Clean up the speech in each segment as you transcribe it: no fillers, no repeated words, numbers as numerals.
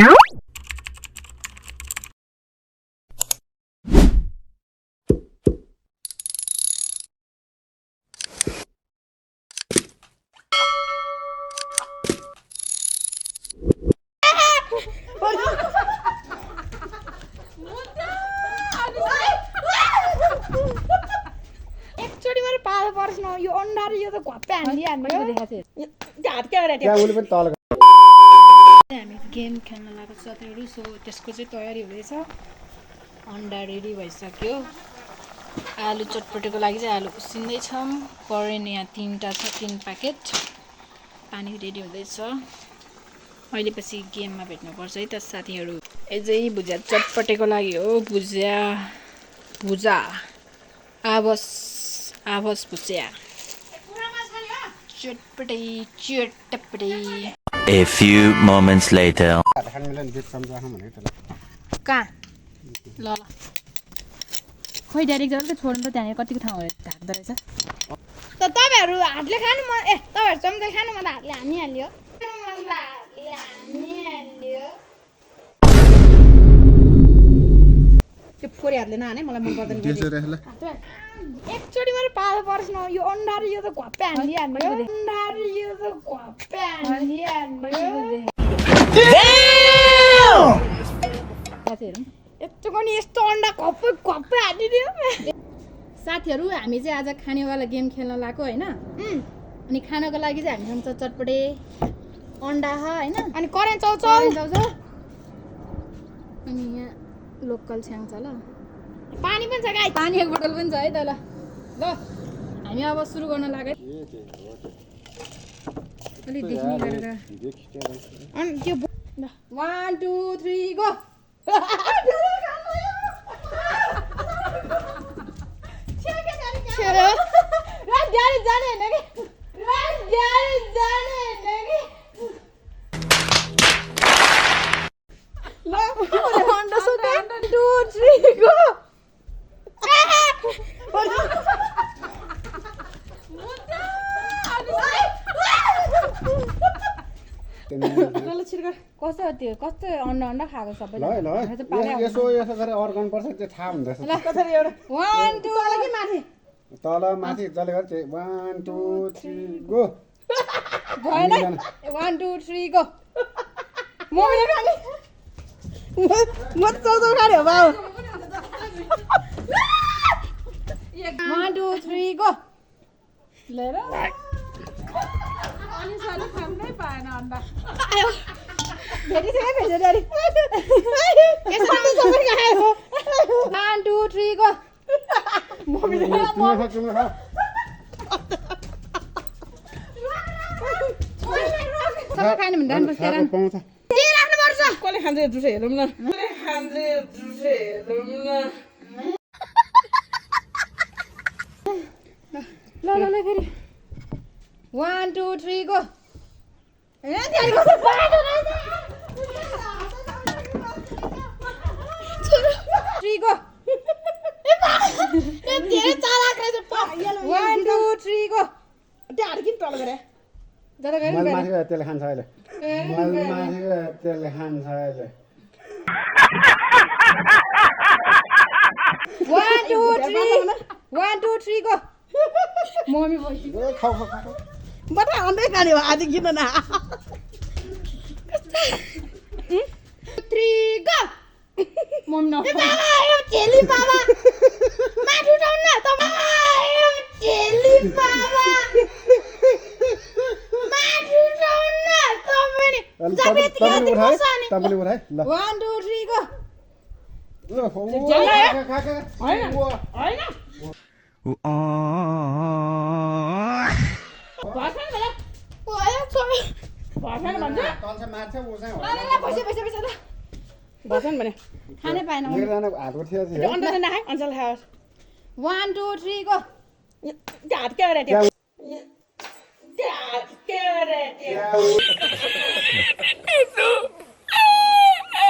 एकचोटि मेरो पालो पर्छ न यो अन्डा र यो त घप्पै हान्दिहाल्यो हात के गरेर हामी गेम खेल्न लागेको साथीहरू सो त्यसको चाहिँ तयारी हुँदैछ अन्डा रेडी भइसक्यो आलु चटपटेको लागि चाहिँ आलु उसिन्दैछौँ करेन्ट यहाँ 3टा छ 3 प्याकेट पानी रेडी हुँदैछ अहिले पछि गेममा भेट्नुपर्छ है त साथीहरू एजै भुजिया चटपटेको लागि हो भुजा आवाज भुजिया चटपटे A few moments later. कहाँ ल खोइ डाइरेक्ट जहिले छोड्नु त त्यहाँनिर कतिको ठाउँहरू ढाक्दो रहेछ त तपाईँहरू हातले खानु म तपाईँहरू चम्चा खानु म त हातले हानिहाल्यो त्यो फोरी हातले नहाने मलाई मन पर्दैन एकचोटि मेरो पालो पर्छ न यो अन्डा र यो त घप्पै हान्दिहाल्यो अन्डा र यो त घप्पै हान्दिहाल्यो यत्रोको नि यस्तो अन्डा घप्पै हालिदियो साथीहरू हामी चाहिँ आज खानेवाला गेम खेल्न लाग्यो होइन अनि खानको लागि चाहिँ हामीसँग छ चटपटे अन्डा होइन अनि करेन्ट चाउचाउ अनि यहाँ लोकल छ्याङ छ ल पानी पनि छ गाई पानी एक बोतल पनि छ है त ल हामी अब सुरु गर्न लाग्यो अलिक देख्ने गरेर अनि त्यो 1 2 3 गो कस्तो त्यो कस्तो अन्डा खाएको सबैले यसो गरेर अर्काउनु पर्छ त्यो थाहा हुँदैछ ल कसरी एउटा 1 2 अलि माथि तल माथि जले गर्छ 1 2 3 गो भएन 1 2 3 गो मम्मीले खाने म त चौचौ खाने हो बाबु 1 2 3 गो लिएर अनि साले खानै पाएन अन्डा भेटिसक्यो भेट्यो ड्याडी यसो सबै खायो 1 2 3 गो मम्मीले सबै खाने भने रान बस्छ रान पाउँछ के राख्नु पर्छ कसले खान्छ यो जुठे हेरौँ न ल फेरि 1 2 3 गो ए ड्याडी कस्तो बाटो रहेछ 3 गो ए धेरै चालाक रहेछ 1 2 3 गो ड्याडी किन तल गरे जता गएर मैले माथि गएर त्यसले खान्छ अहिले मैले माथि गएर त्यसले खान्छ अहिले 1 2 3 1 2 3 गो मम्मी बोल्छ खाऊ बटा अन्डै खाने हो आदि किन न 3 गो मम्मी न बाबा यो चेली बाबा माथि उठाउन न त यो चेली बाबा माथि उठाउन न तपाईले जबेत के बसाने तपाईले उठाए ल 1 2 3 गो भछन् भने खानै पाएन हातको थियो अन्डा चाहिँ नखाए अन्सल खाओस् 1 2 3 गो हात के गरे त्यो हात के गरे त्यो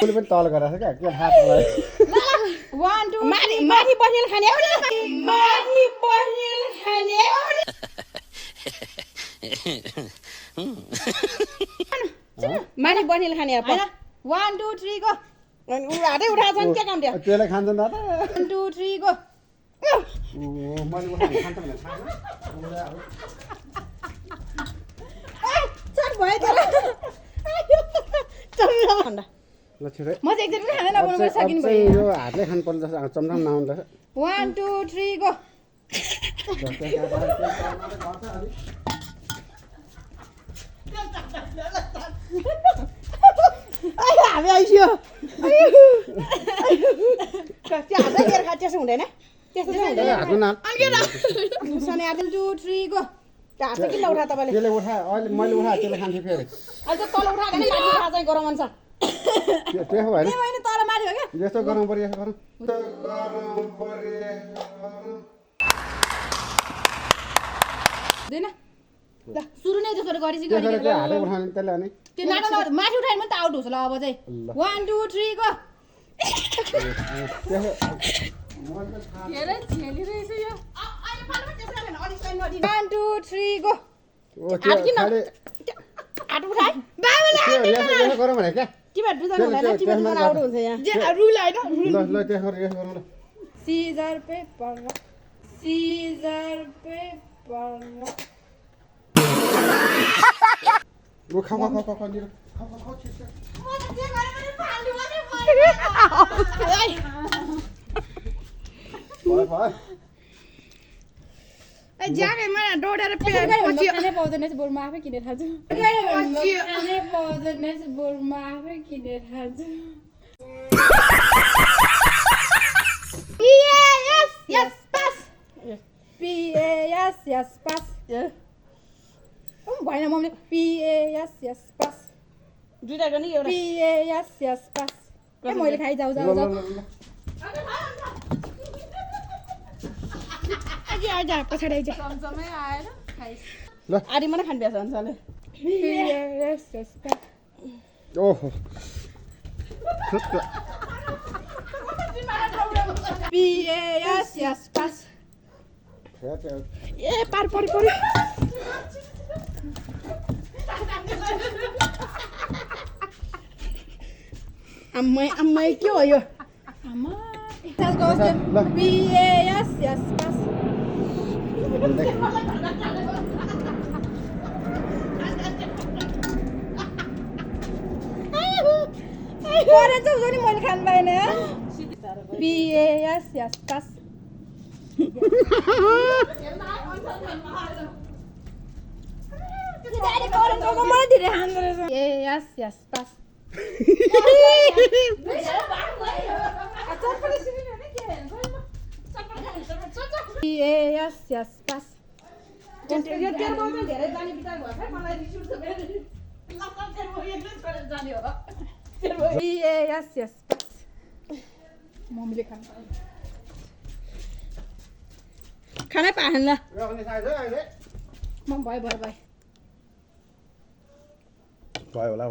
पनि तल गराछ क्या के हात लगायो 1 2 माथि बस्नेले खाने माथि बस्नेले खाने माथि बस्नेले खाने हैन 1 2 3 गो अनि उ हातै उठाएको छ नि के काम दियो त्यसले खान्छ दादा 1 2 3 गो मैले उठाएको खान्छ भने थाहा चल भयो तर चल भन्दा ल छिटै म चाहिँ एकचोटि पनि खाना नबनाउन सकिनु अब चाहिँ यो हातले खानु पर्छ जस्तो चम्चा पनि नआउँदा 1 2 3 गो हामी आइसक्यो त्यो हातै लिएर खा त्यसो हुँदैन त्यस्तो चाहिँ हुँदैन हातमा नाम सनी 1 2 3 गो त्यो हात चाहिँ किन उठा तपाईँले त्यसले उठा अहिले मैले उठाएँ त्यसले खान्थ्यो फेरि अहिले त तल उठाएको नि माथि उठा चाहिँ गरम हुन्छ त्यसो भएन मैले तल माथि हो क्या यस्तो गरौँ पऱ्यो यसो गरौँ हुँदैन ल सुरु नै त्यसरी गरेपछि त्यसरी चाहिँ हातै उठाउने त्यसले अनि त्यो नाटक माथि उठायो भने त आउट हुन्छ ल अब चाहिँ 1 2 3 गो धेरै झेलिरहेछ यो अहिले पाल्नु पनि त्यसो गरेन अलिक साइड नदिनु 1 2 3 गो ओ त्यो खालि हात उठाए त्यो यसो गरौँ भने क्या टिपेट बुझ्नु हुँदैन टिपेट गर्न आउट हुन्छ यहाँ रुल हैन ल ल त्यसो गरेर यसो गरौँ ल सीजर पेपर उ खाऊ खाऊ खाऊ खाऊ निरो खाऊ खाऊ खाऊ छिटो भयो भयो ज्याकै मलाई डोडेर खानै पाउँदैन बरु म आफै किनेर खान्छु खानै पाउँदैन बरु म आफै किनेर खान्छु यस पास PAS पास भएन मम्मीले PAS पास दुईटा गर्ने एउटा PAS पास ए मैले खाइ जाऊ ल ल ल आइज पछाडि आइज चम्चमै आएर खाइस् ल आधी मात्रै खानु भ्याएको छ अन्त PAS पास ओहो छुट्ट PAS पास ए पार पऱ्यो पऱ्यो आम्मै के हो यो आमा एकताल गओस् PAS पास परे चाहिँ नि मैले खानु पाएन PAS पास मलाई धेरै खाँदो रहेछ PAS पास PAS पास यो तेल गाउँ चाहिँ धेरै जाने विचार भयो है मलाई रिस उठ्छ फेरि लक्कल तेल म एक्लै छोडेर जाने हो PAS पास मम्मीले खानु पाएन खानै पाएन ल म भयो भयो होला